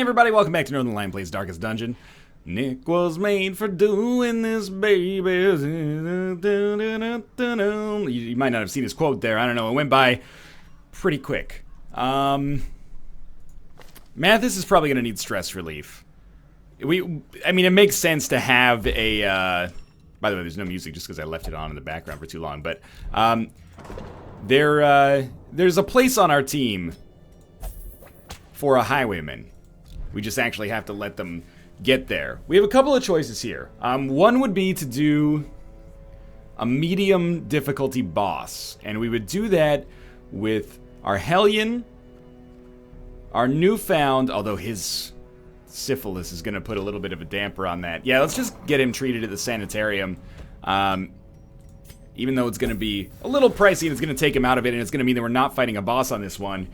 Hey everybody, welcome back to Northernlion Plays Darkest Dungeon. Nick was made for doing this, baby. You might not have seen his quote there. I don't know. It went by pretty quick. Mathis is probably going to need stress relief. I mean, it makes sense to have a... by the way, there's no music just because I left it on in the background for too long. But there's a place on our team for a highwayman. We just actually have to let them get there. We have a couple of choices here. One would be to do a medium difficulty boss. And we would do that with our Hellion, our newfound, although his syphilis is going to put a little bit of a damper on that. Yeah, let's just get him treated at the sanitarium. Even though it's going to be a little pricey and it's going to take him out of it and it's going to mean that we're not fighting a boss on this one.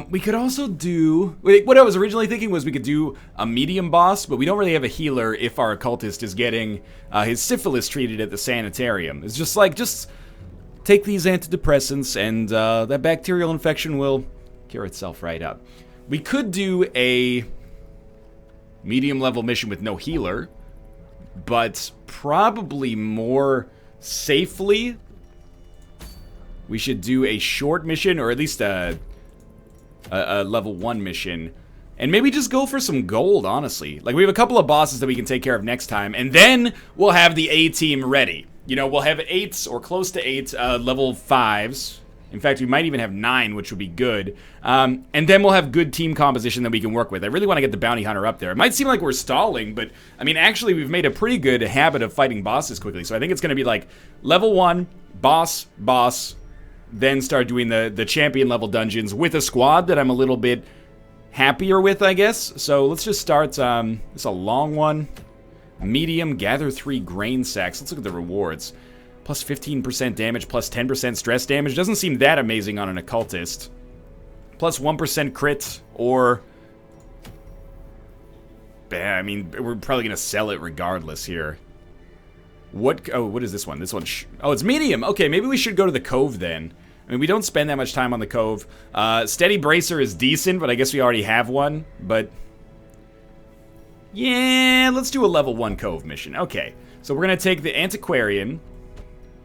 We could also do... What I was originally thinking was we could do a medium boss, but we don't really have a healer if our occultist is getting his syphilis treated at the sanitarium. It's just like, just take these antidepressants and that bacterial infection will cure itself right up. We could do a medium level mission with no healer, but probably more safely we should do a short mission, or at least a level 1 mission, and maybe just go for some gold, honestly. Like, we have a couple of bosses that we can take care of next time, and then we'll have the A team ready. You know, we'll have 8s or close to 8 level 5s. In fact, we might even have 9, which would be good. And then we'll have good team composition that we can work with. I really want to get the bounty hunter up there. It might seem like we're stalling, but, I mean, actually, we've made a pretty good habit of fighting bosses quickly. So I think it's going to be like level 1, boss, then start doing the champion level dungeons with a squad that I'm a little bit happier with, I guess. So let's just start. It's a long one. Medium, gather 3 grain sacks. Let's look at the rewards. Plus 15% damage, plus 10% stress damage. Doesn't seem that amazing on an occultist. Plus 1% crit, or... I mean, we're probably going to sell it regardless here. What is this one? This one... Oh, it's medium! Okay, maybe we should go to the Cove then. I mean, we don't spend that much time on the Cove. Steady Bracer is decent, but I guess we already have one. But... yeah, let's do a level 1 Cove mission. Okay, so we're going to take the Antiquarian,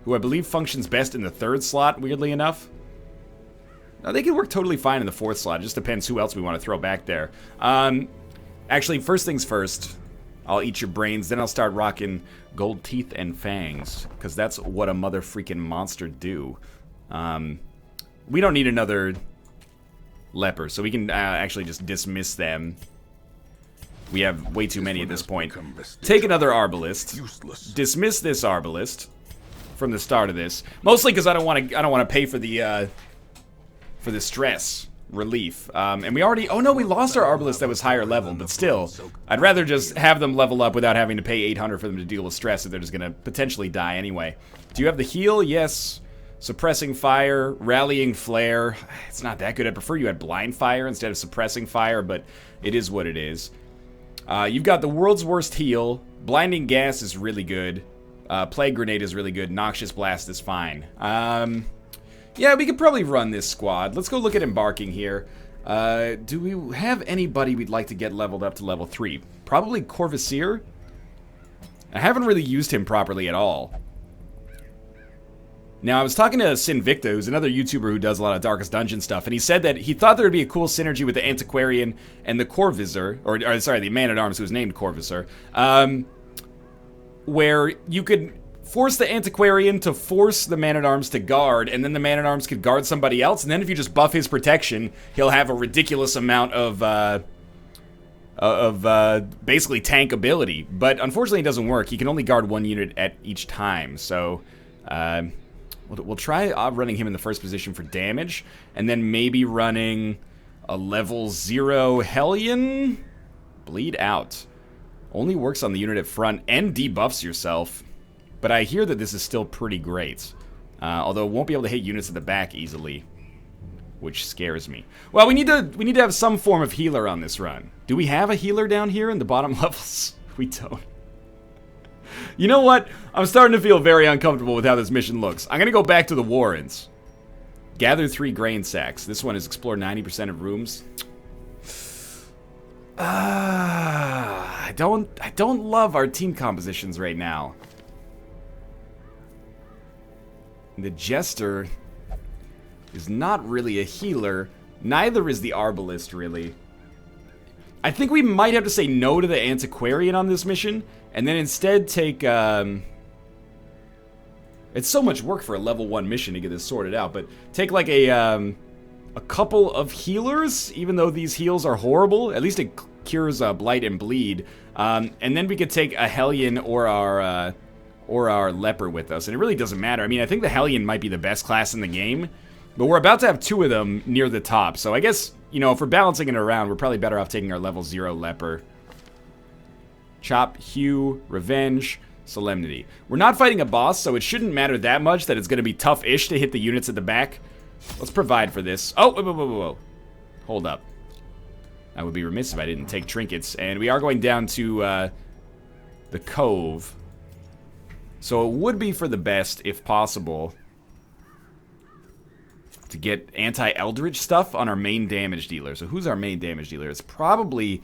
who I believe functions best in the 3rd slot, weirdly enough. Now, they can work totally fine in the 4th slot. It just depends who else we want to throw back there. Actually, first things first, I'll eat your brains, then I'll start rocking gold teeth and fangs, because that's what a mother freaking monster do. We don't need another leper, so we can actually just dismiss them. We have way too many at this point. Take another arbalist. Useless. Dismiss this arbalist from the start of this, mostly because I don't want to pay for the stress relief. And we already, oh no, we lost our arbalist that was higher level, but still, I'd rather just have them level up without having to pay 800 for them to deal with stress if they're just gonna potentially die anyway. Do you have the heal? Yes. Suppressing fire, rallying flare. It's not that good. I prefer you had blind fire instead of suppressing fire, but it is what it is. You've got the world's worst heal. Blinding gas is really good. Plague Grenade is really good. Noxious Blast is fine. Yeah, we could probably run this squad. Let's go look at embarking here. Do we have anybody we'd like to get leveled up to level 3? Probably Corvassier. I haven't really used him properly at all. Now, I was talking to Sinvicta, who's another YouTuber who does a lot of Darkest Dungeon stuff, and he said that he thought there would be a cool synergy with the Antiquarian and the Corvisor, or sorry, the Man-at-Arms who was named Corvisor, where you could force the Antiquarian to force the Man-at-Arms to guard, and then the Man-at-Arms could guard somebody else, and then if you just buff his protection, he'll have a ridiculous amount of basically tank ability. But unfortunately it doesn't work. He can only guard 1 unit at each time, so we'll try running him in the first position for damage, and then maybe running a level 0 Hellion? Bleed out. Only works on the unit at front and debuffs yourself. But I hear that this is still pretty great. Although it won't be able to hit units at the back easily, which scares me. Well, we need to have some form of healer on this run. Do we have a healer down here in the bottom levels? We don't. You know what? I'm starting to feel very uncomfortable with how this mission looks. I'm going to go back to the Warrens. Gather 3 grain sacks. This one is explore 90% of rooms. I don't love our team compositions right now. The Jester is not really a healer. Neither is the Arbalist, really. I think we might have to say no to the Antiquarian on this mission, and then instead take, it's so much work for a level 1 mission to get this sorted out, but take like a couple of healers, even though these heals are horrible. At least it cures Blight and Bleed. And then we could take a Hellion or our Leper with us, and it really doesn't matter. I mean, I think the Hellion might be the best class in the game, but we're about to have 2 of them near the top, so I guess, you know, if we're balancing it around, we're probably better off taking our level 0 Leper. Chop, Hew, Revenge, Solemnity. We're not fighting a boss, so it shouldn't matter that much that it's going to be tough-ish to hit the units at the back. Let's provide for this. Oh, whoa. Hold up. I would be remiss if I didn't take trinkets, and we are going down to the Cove. So it would be for the best, if possible, to get anti-Eldritch stuff on our main damage dealer. So who's our main damage dealer? It's probably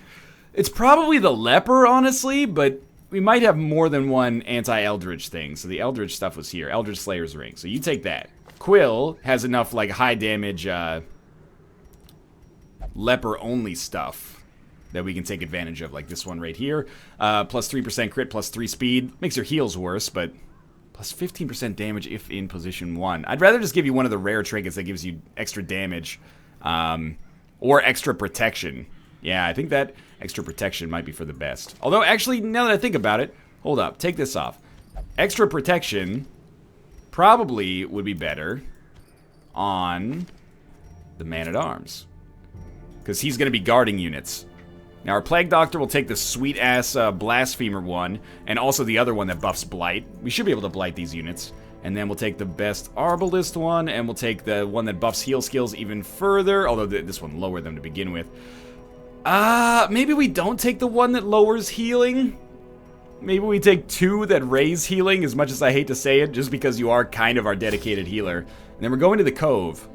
the Leper, honestly, but we might have more than one anti-Eldritch thing. So the Eldritch stuff was here. Eldritch Slayer's Ring. So you take that. Quill has enough, like, high damage, Leper-only stuff that we can take advantage of, like this one right here. Plus 3% crit, plus 3 speed. Makes your heals worse, but plus 15% damage if in position 1. I'd rather just give you one of the rare trinkets that gives you extra damage, or extra protection. Yeah, I think that extra protection might be for the best. Although, actually, now that I think about it, hold up, take this off. Extra protection probably would be better on the Man-at-Arms, because he's going to be guarding units. Now, our Plague Doctor will take the sweet-ass Blasphemer one, and also the other one that buffs Blight. We should be able to Blight these units. And then we'll take the best Arbalist one, and we'll take the one that buffs heal skills even further, although this one lowered them to begin with. Maybe we don't take the one that lowers healing? Maybe we take 2 that raise healing, as much as I hate to say it, just because you are kind of our dedicated healer. And then we're going to the Cove.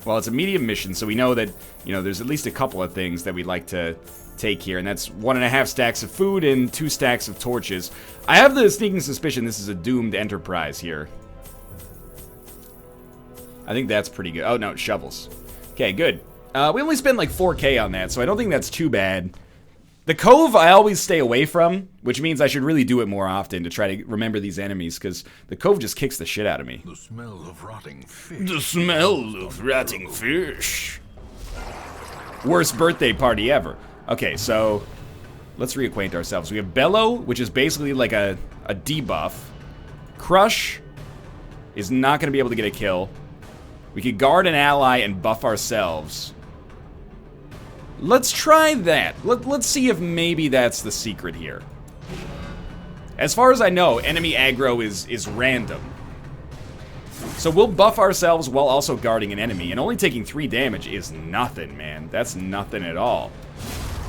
Well, it's a medium mission, so we know that, you know, there's at least a couple of things that we'd like to take here, and that's 1.5 stacks of food and 2 stacks of torches. I have the sneaking suspicion this is a doomed enterprise here. I think that's pretty good. Oh, no, it's shovels. Okay, good. We only spent like 4K on that, so I don't think that's too bad. The Cove I always stay away from, which means I should really do it more often to try to remember these enemies, because the Cove just kicks the shit out of me. The smell of rotting fish. The smell of rotting fish. Worst birthday party ever. Okay, so let's reacquaint ourselves. We have Bellow, which is basically like a debuff. Crush is not going to be able to get a kill. We could guard an ally and buff ourselves. Let's try that. Let's see if maybe that's the secret here. As far as I know, enemy aggro is random. So we'll buff ourselves while also guarding an enemy, and only taking 3 damage is nothing, man. That's nothing at all.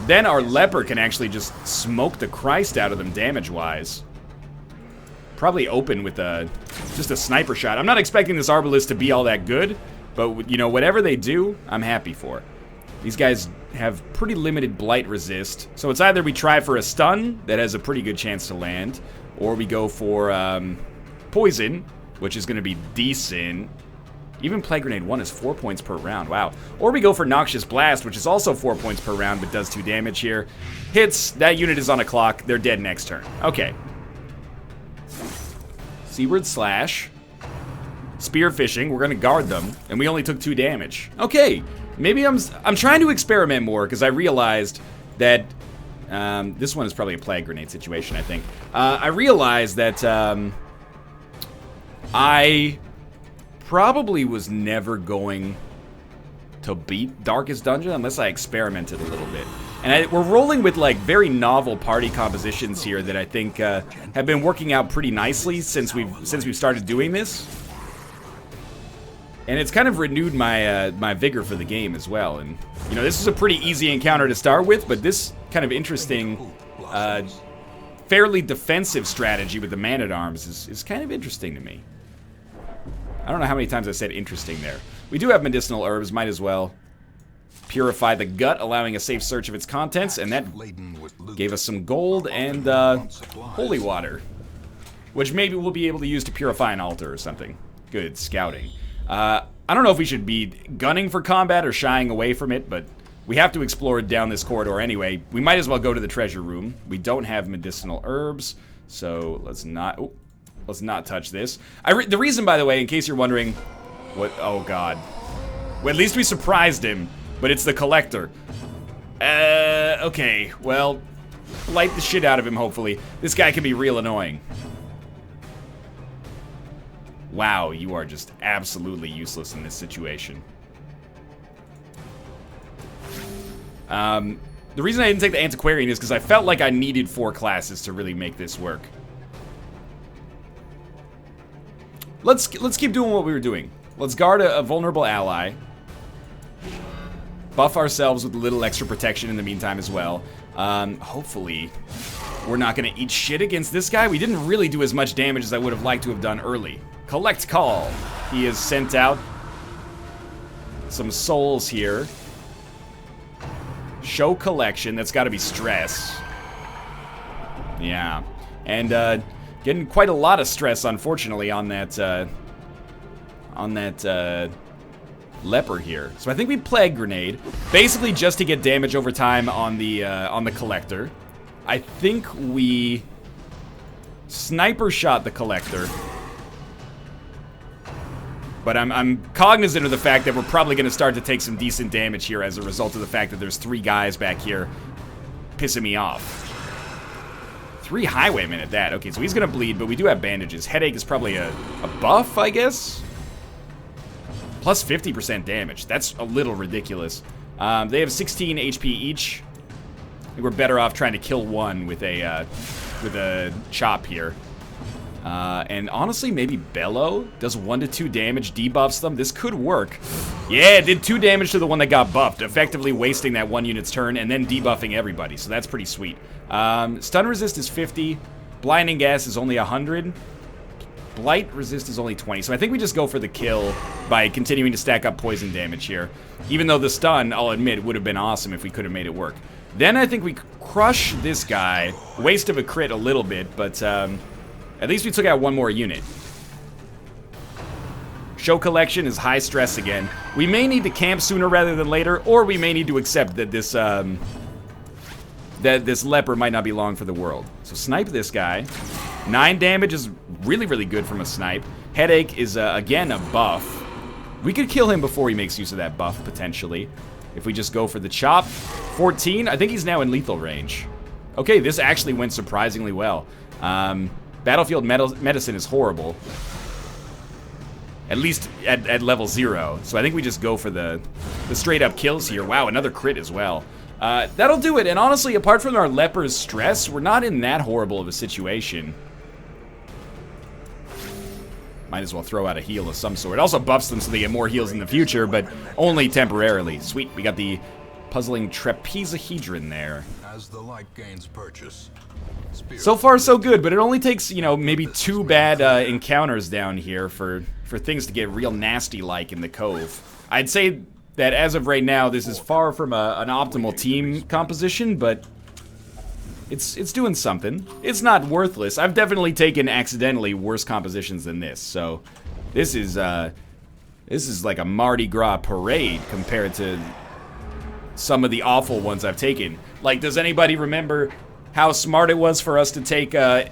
Then our Leper can actually just smoke the Christ out of them damage-wise. Probably open with just a sniper shot. I'm not expecting this Arbalist to be all that good, but, you know, whatever they do, I'm happy for. These guys have pretty limited blight resist, so it's either we try for a stun that has a pretty good chance to land, or we go for poison, which is going to be decent. Even Plague Grenade 1 is 4 points per round, wow. Or we go for Noxious Blast, which is also 4 points per round, but does 2 damage here. Hits, that unit is on a clock, they're dead next turn. Okay. Seaward Slash. Spear Fishing, we're going to guard them, and we only took 2 damage. Okay, maybe I'm trying to experiment more, because I realized that, this one is probably a Plague Grenade situation, I think. I realized that, I probably was never going to beat Darkest Dungeon unless I experimented a little bit. And we're rolling with, like, very novel party compositions here that I think have been working out pretty nicely since we've started doing this. And it's kind of renewed my my vigor for the game as well. And, you know, this is a pretty easy encounter to start with, but this kind of interesting, fairly defensive strategy with the Man-at-Arms is kind of interesting to me. I don't know how many times I said interesting there. We do have medicinal herbs, might as well Purify the gut, allowing a safe search of its contents, and that Laden with loot. gave us some gold and holy water, which maybe we'll be able to use to purify an altar or something. Good scouting. I don't know if we should be gunning for combat or shying away from it, but we have to explore down this corridor anyway. We might as well go to the treasure room. We don't have medicinal herbs, so let's not touch this. The reason, by the way, in case you're wondering, what? Oh God. Well, at least we surprised him, but it's the collector. Okay, well, light the shit out of him, hopefully. This guy can be real annoying. Wow, you are just absolutely useless in this situation. The reason I didn't take the antiquarian is because I felt like I needed 4 classes to really make this work. Let's keep doing what we were doing. Let's guard a vulnerable ally. Buff ourselves with a little extra protection in the meantime as well. Hopefully, we're not going to eat shit against this guy. We didn't really do as much damage as I would have liked to have done early. Collect call. He has sent out some souls here. Show collection. That's got to be stress. Yeah. And getting quite a lot of stress, unfortunately, on that leper here. So I think we plague grenade, basically just to get damage over time on the collector. I think we sniper shot the collector, but I'm cognizant of the fact that we're probably going to start to take some decent damage here as a result of the fact that there's 3 guys back here pissing me off. 3 highwaymen at that. Okay, so he's going to bleed, but we do have bandages. Headache is probably a buff, I guess? Plus 50% damage. That's a little ridiculous. They have 16 HP each. I think we're better off trying to kill one with a chop here. And honestly, maybe Bellow does 1 to 2 damage, debuffs them. This could work. Yeah, it did 2 damage to the one that got buffed, effectively wasting that 1 unit's turn and then debuffing everybody. So that's pretty sweet. Stun resist is 50. Blinding gas is only 100. Blight resist is only 20. So I think we just go for the kill by continuing to stack up poison damage here. Even though the stun, I'll admit, would have been awesome if we could have made it work. Then I think we crush this guy. Waste of a crit a little bit, but at least we took out 1 more unit. Show collection is high stress again. We may need to camp sooner rather than later, or we may need to accept that this leper might not be long for the world. So snipe this guy. 9 damage is really, really good from a snipe. Headache is, again, a buff. We could kill him before he makes use of that buff, potentially. If we just go for the chop. 14, I think he's now in lethal range. Okay, this actually went surprisingly well. Battlefield medicine is horrible. At least at level 0. So I think we just go for the straight up kills here. Wow, another crit as well. That'll do it. And honestly, apart from our leper's stress, we're not in that horrible of a situation. Might as well throw out a heal of some sort. It also buffs them so they get more heals in the future, but only temporarily. Sweet, we got the puzzling trapezohedron there. As the light gains purchase. So far, so good, but it only takes, you know, maybe 2 bad encounters down here for things to get real nasty-like in the Cove. I'd say that as of right now, this is far from an optimal team composition, but it's doing something. It's not worthless. I've definitely taken accidentally worse compositions than this, so this is like a Mardi Gras parade compared to some of the awful ones I've taken. Like, does anybody remember how smart it was for us to take the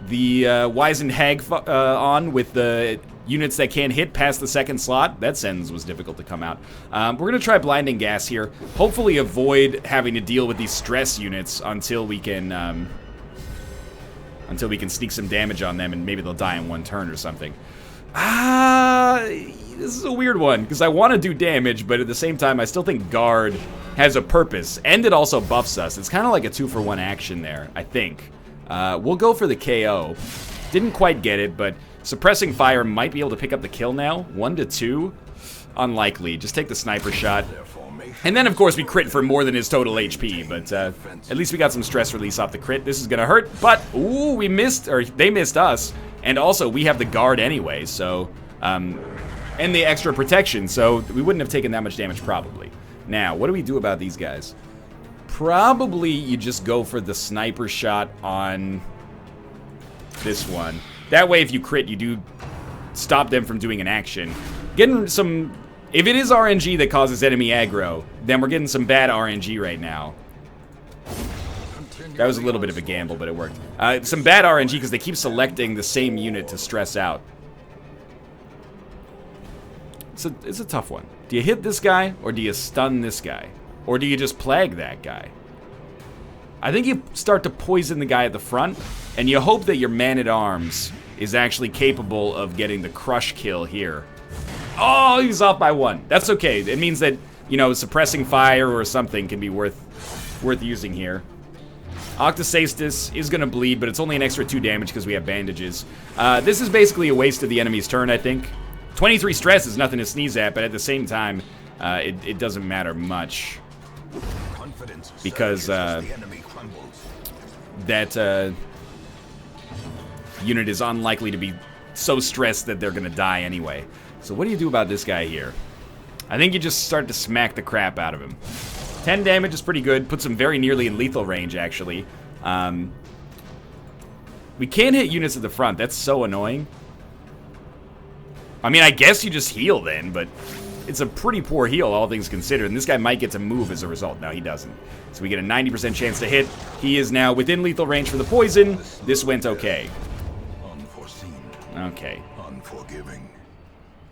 Wizened Hag on with the units that can't hit past the 2nd slot? That sentence was difficult to come out. We're going to try Blinding Gas here. Hopefully avoid having to deal with these stress units until we can sneak some damage on them and maybe they'll die in 1 turn or something. This is a weird one, because I want to do damage, but at the same time, I still think Guard has a purpose, and it also buffs us. It's kind of like a 2-for-1 action there, I think. We'll go for the KO. Didn't quite get it, but Suppressing Fire might be able to pick up the kill now. 1 to 2? Unlikely. Just take the sniper shot. And then, of course, we crit for more than his total HP, but at least we got some stress release off the crit. This is going to hurt, but, ooh, we missed, or they missed us. And also, we have the Guard anyway, so, and the extra protection, so we wouldn't have taken that much damage probably. Now, what do we do about these guys? Probably you just go for the sniper shot on this one. That way, if you crit, you do stop them from doing an action. Getting some... If it is RNG that causes enemy aggro, then we're getting some bad RNG right now. That was a little bit of a gamble, but it worked. Some bad RNG because they keep selecting the same unit to stress out. It's a tough one. Do you hit this guy, or do you stun this guy? Or do you just plague that guy? I think you start to poison the guy at the front, and you hope that your man-at-arms is actually capable of getting the crush kill here. Oh, he's off by 1. That's okay. It means that, you know, suppressing fire or something can be worth using here. Octocestus is going to bleed, but it's only an extra 2 damage because we have bandages. This is basically a waste of the enemy's turn, I think. 23 stress is nothing to sneeze at, but at the same time, it doesn't matter much. Because that unit is unlikely to be so stressed that they're going to die anyway. So what do you do about this guy here? I think you just start to smack the crap out of him. 10 damage is pretty good. Puts him very nearly in lethal range, actually. We can't hit units at the front. That's so annoying. I mean, I guess you just heal then, but it's a pretty poor heal, all things considered. And this guy might get to move as a result. No, he doesn't. So we get a 90% chance to hit. He is now within lethal range for the poison. This went okay. Unforeseen. Okay. Unforgiving.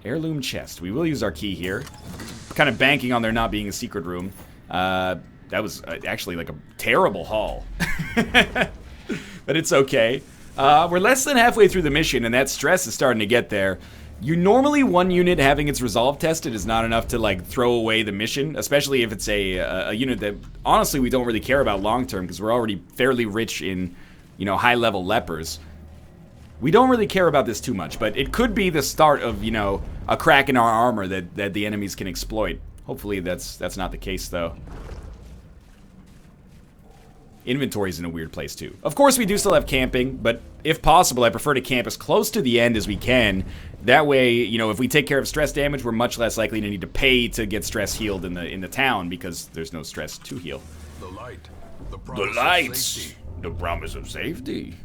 Heirloom chest. We will use our key here. Kind of banking on there not being a secret room. That was actually like a terrible haul. But it's okay. We're less than halfway through the mission, and that stress is starting to get there. You normally, one unit having its resolve tested is not enough to like throw away the mission, especially if it's a unit that honestly we don't really care about long term because we're already fairly rich in, you know, high level lepers. We don't really care about this too much, but it could be the start of, you know, a crack in our armor that the enemies can exploit. Hopefully that's not the case though. Inventory's in a weird place too. Of course we do still have camping, but if possible I prefer to camp as close to the end as we can. That way, you know, if we take care of stress damage, we're much less likely to need to pay to get stress healed in the town because there's no stress to heal. The light. The The lights. The promise of safety.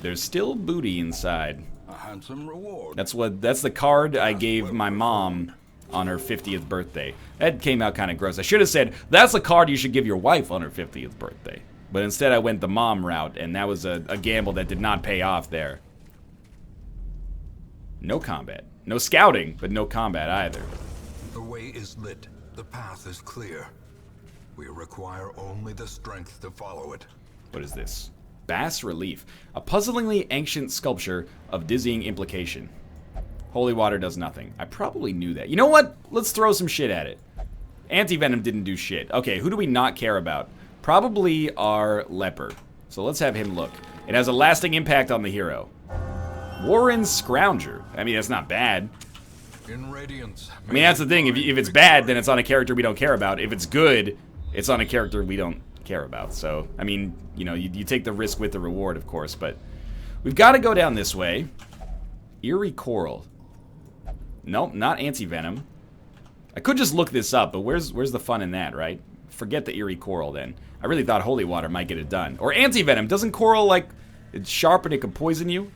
There's still booty inside. A handsome reward. That's the card I gave my mom on her 50th birthday. That came out kind of gross. I should have said, that's a card you should give your wife on her 50th birthday. But instead I went the mom route, and that was a gamble that did not pay off there. No combat. No scouting, but no combat either. The way is lit. The path is clear. We require only the strength to follow it. What is this? Bas Relief. A puzzlingly ancient sculpture of dizzying implication. Holy water does nothing. I probably knew that. You know what? Let's throw some shit at it. Anti-venom didn't do shit. Okay, who do we not care about? Probably our leper. So let's have him look. It has a lasting impact on the hero. Warren Scrounger. I mean, that's not bad. In radiance. I mean, that's the thing. If it's bad, then it's on a character we don't care about. If it's good, it's on a character we don't care about. So, I mean, you know, you take the risk with the reward, of course. But we've got to go down this way. Eerie Coral. Nope, not anti-venom. I could just look this up, but where's the fun in that, right? Forget the Eerie Coral, then. I really thought Holy Water might get it done. Or anti-venom. Doesn't Coral, like, it's sharp and it can poison you?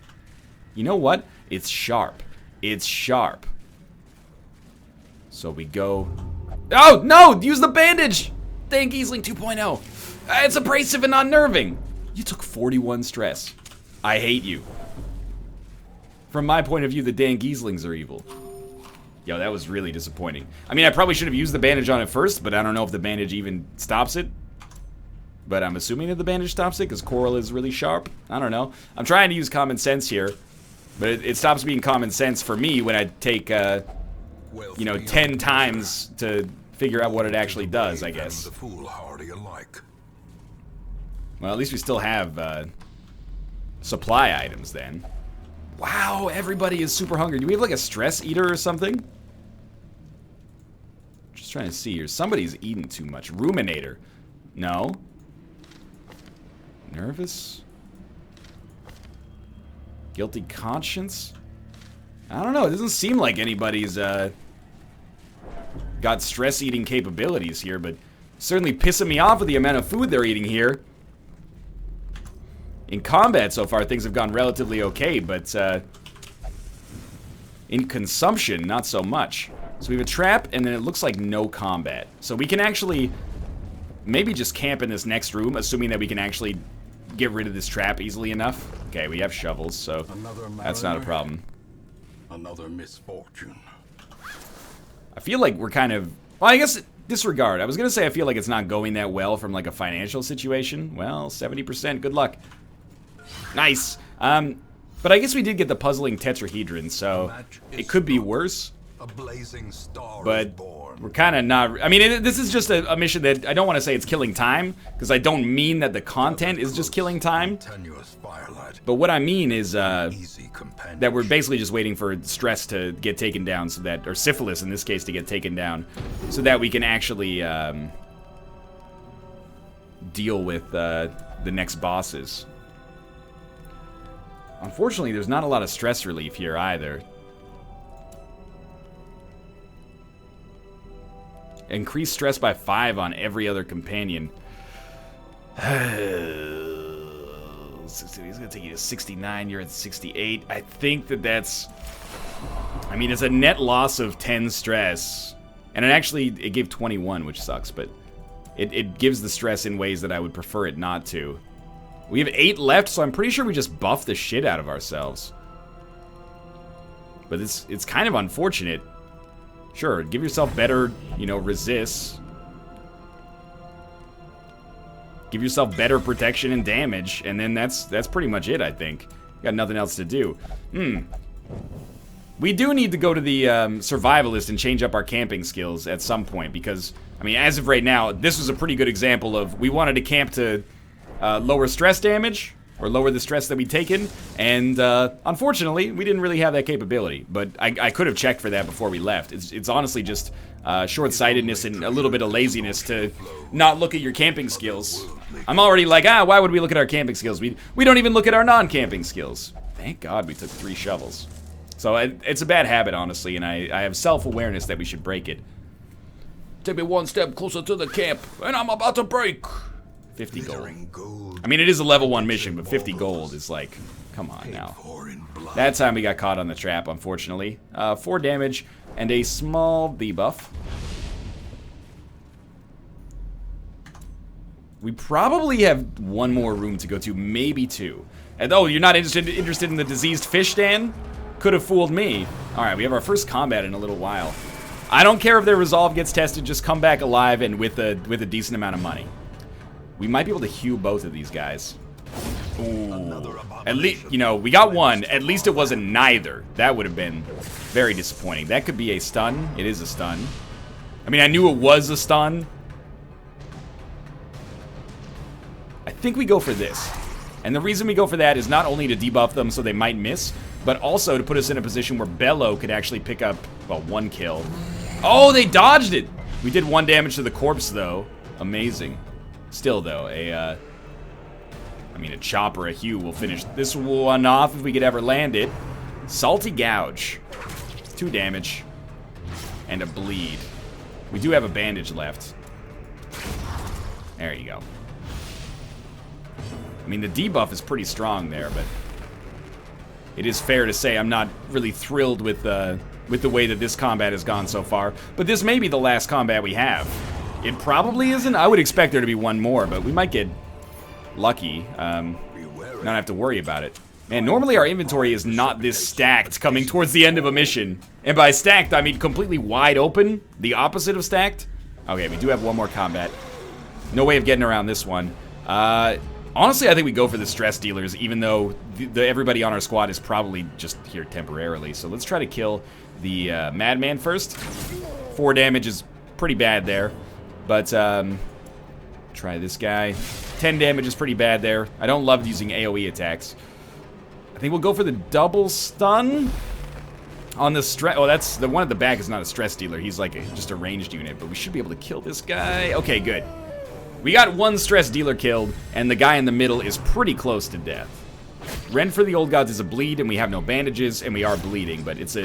You know what? It's sharp. It's sharp. So we go... Oh, no! Use the bandage! Dang Giesling 2.0. It's abrasive and unnerving. You took 41 stress. I hate you. From my point of view, the Dan Gieslings are evil. Yo, that was really disappointing. I mean, I probably should have used the bandage on it first, but I don't know if the bandage even stops it. But I'm assuming that the bandage stops it, because Coral is really sharp. I don't know. I'm trying to use common sense here. But it stops being common sense for me when I take, you know, 10 times to figure out what it actually does, I guess. Well, at least we still have, supply items, then. Wow, everybody is super hungry. Do we have, like, a stress eater or something? Just trying to see here. Somebody's eating too much. Ruminator. No. Nervous? Guilty conscience? I don't know. It doesn't seem like anybody's got stress-eating capabilities here, but certainly pissing me off with the amount of food they're eating here. In combat so far, things have gone relatively okay, but in consumption, not so much. So we have a trap, and then it looks like no combat. So we can actually maybe just camp in this next room, assuming that we can actually get rid of this trap easily enough. Okay, we have shovels, so that's not a problem. Another misfortune. I feel like we're kind of... Well, I guess disregard. I was going to say I feel like it's not going that well from like a financial situation. Well, 70%. Good luck. Nice. But I guess we did get the puzzling tetrahedron, so it could be worse. A blazing star but we're kind of not... I mean, this is just a mission that I don't want to say it's killing time, because I don't mean that the content is just killing time. But what I mean is that we're basically just waiting for stress to get taken down, so that, or syphilis in this case, to get taken down, so that we can actually deal with the next bosses. Unfortunately, there's not a lot of stress relief here either. Increase stress by 5 on every other companion. He's gonna take you to 69, you're at 68. I think that's... I mean, it's a net loss of 10 stress. And it gave 21, which sucks, but it gives the stress in ways that I would prefer it not to. We have 8 left, so I'm pretty sure we just buff the shit out of ourselves. But it's kind of unfortunate. Sure, give yourself better, you know, resists. Give yourself better protection and damage, and then that's pretty much it, I think. Got nothing else to do. We do need to go to the survivalist and change up our camping skills at some point, because, I mean, as of right now, this was a pretty good example of we wanted to camp to lower stress damage, or lower the stress that we'd taken, and unfortunately, we didn't really have that capability, but I could have checked for that before we left. It's honestly just short-sightedness and a little bit of laziness to not look at your camping skills. I'm already like, why would we look at our camping skills? We don't even look at our non-camping skills. Thank God we took 3 shovels. So it's a bad habit, honestly, and I have self-awareness that we should break it. Take me one step closer to the camp, and I'm about to break. 50 gold. I mean, it is a level 1 mission, but 50 gold is like, come on now. That time we got caught on the trap, unfortunately. 4 damage and a small debuff. We probably have 1 more room to go to, maybe 2. And oh, you're not interested in the diseased fish, Dan? Could have fooled me. All right, we have our first combat in a little while. I don't care if their resolve gets tested, just come back alive and with a decent amount of money. We might be able to hew both of these guys. Ooh. At least, you know, we got 1. At least it wasn't neither. That would have been very disappointing. That could be a stun. It is a stun. I mean, I knew it was a stun. I think we go for this. And the reason we go for that is not only to debuff them so they might miss, but also to put us in a position where Bello could actually pick up, well, 1 kill. Oh, they dodged it! We did 1 damage to the corpse, though. Amazing. Still, though, a chop or a hew will finish this one off if we could ever land it. Salty Gouge. 2 damage. And a bleed. We do have a bandage left. There you go. I mean, the debuff is pretty strong there, but it is fair to say I'm not really thrilled with the way that this combat has gone so far. But this may be the last combat we have. It probably isn't. I would expect there to be 1 more, but we might get lucky. Not have to worry about it. Man, normally our inventory is not this stacked coming towards the end of a mission. And by stacked, I mean completely wide open. The opposite of stacked. Okay, we do have 1 more combat. No way of getting around this one. Honestly, I think we go for the stress dealers, even though everybody on our squad is probably just here temporarily. So let's try to kill the madman first. 4 damage is pretty bad there. But, try this guy. 10 damage is pretty bad there. I don't love using AoE attacks. I think we'll go for the double stun on the stress. Oh, that's the one at the back is not a stress dealer. He's like just a ranged unit, but we should be able to kill this guy. Okay, good. We got 1 stress dealer killed, and the guy in the middle is pretty close to death. Rend for the Old Gods is a bleed, and we have no bandages, and we are bleeding, but it's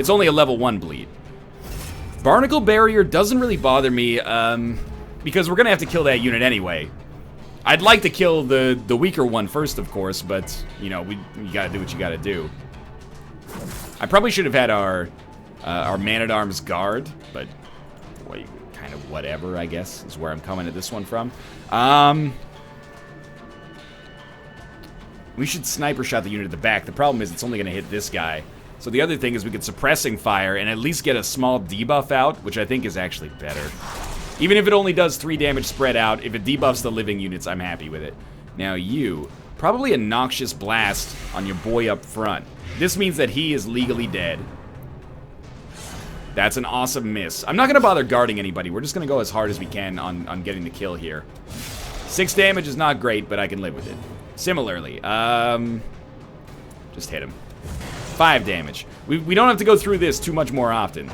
only a level 1 bleed. Barnacle Barrier doesn't really bother me, because we're gonna have to kill that unit anyway. I'd like to kill the weaker one first, of course, but, you know, you gotta do what you gotta do. I probably should have had our Man-at-Arms guard, but, boy, kind of whatever, I guess, is where I'm coming at this one from. We should sniper shot the unit at the back. The problem is it's only gonna hit this guy. So the other thing is we could suppressing fire and at least get a small debuff out, which I think is actually better. Even if it only does 3 damage spread out, if it debuffs the living units, I'm happy with it. Now you, probably a Noxious Blast on your boy up front. This means that he is legally dead. That's an awesome miss. I'm not going to bother guarding anybody. We're just going to go as hard as we can on getting the kill here. 6 damage is not great, but I can live with it. Similarly, just hit him. 5 damage. We don't have to go through this too much more often.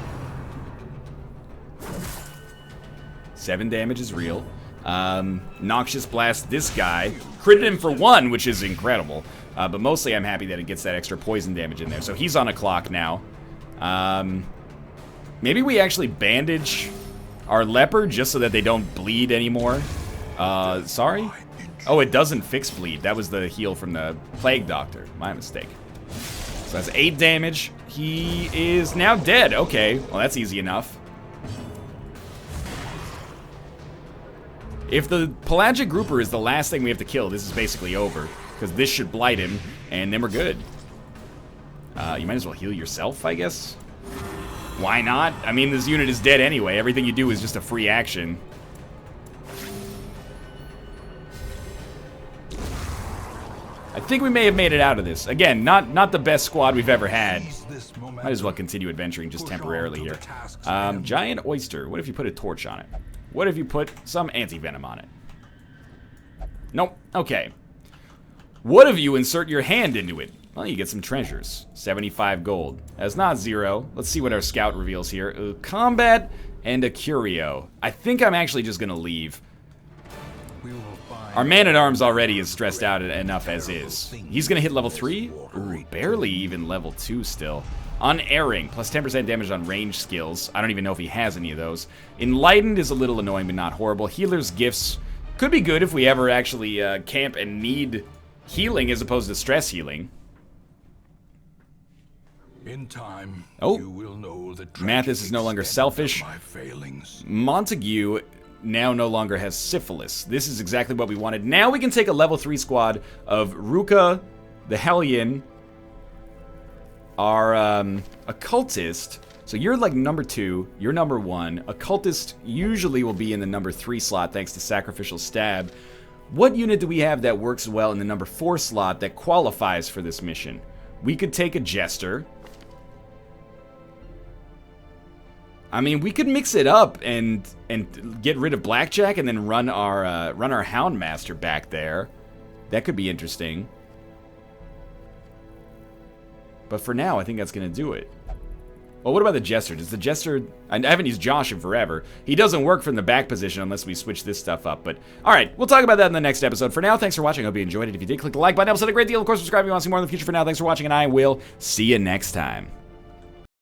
7 damage is real. Noxious Blast this guy. Critted him for 1, which is incredible. But mostly I'm happy that it gets that extra poison damage in there. So he's on a clock now. Maybe we actually bandage our leopard just so that they don't bleed anymore. Sorry? Oh, it doesn't fix bleed. That was the heal from the Plague Doctor. My mistake. So that's 8 damage. He is now dead. Okay, well that's easy enough. If the Pelagic Grouper is the last thing we have to kill, this is basically over. Because this should blight him, and then we're good. You might as well heal yourself, I guess? Why not? I mean, this unit is dead anyway. Everything you do is just a free action. I think we may have made it out of this. Again, not the best squad we've ever had. Might as well continue adventuring just temporarily here. Giant Oyster. What if you put a torch on it? What if you put some anti-venom on it? Nope. Okay. What if you insert your hand into it? Well, you get some treasures. 75 gold. That's not 0. Let's see what our scout reveals here. Combat and a curio. I think I'm actually just going to leave. Our Man-at-Arms already is stressed out enough as is. He's going to hit level 3? Ooh, barely even level 2 still. Unerring, plus 10% damage on range skills. I don't even know if he has any of those. Enlightened is a little annoying, but not horrible. Healer's Gifts could be good if we ever actually camp and need healing as opposed to stress healing. In time, you will know that Mathis is no longer selfish. Montague now no longer has syphilis. This is exactly what we wanted. Now we can take a level 3 squad of Ruka, the Hellion, our occultist. So you're like number 2, you're number 1. Occultist usually will be in the number 3 slot thanks to Sacrificial Stab. What unit do we have that works well in the number 4 slot that qualifies for this mission? We could take a Jester. I mean, we could mix it up and get rid of Blackjack and then run our Houndmaster back there. That could be interesting. But for now, I think that's going to do it. Well, what about the Jester? Does the Jester... I haven't used Josh in forever. He doesn't work from the back position unless we switch this stuff up. But, alright, we'll talk about that in the next episode. For now, thanks for watching. I hope you enjoyed it. If you did, click the like button. It helps out a great deal. Of course, subscribe if you want to see more in the future. For now, thanks for watching, and I will see you next time.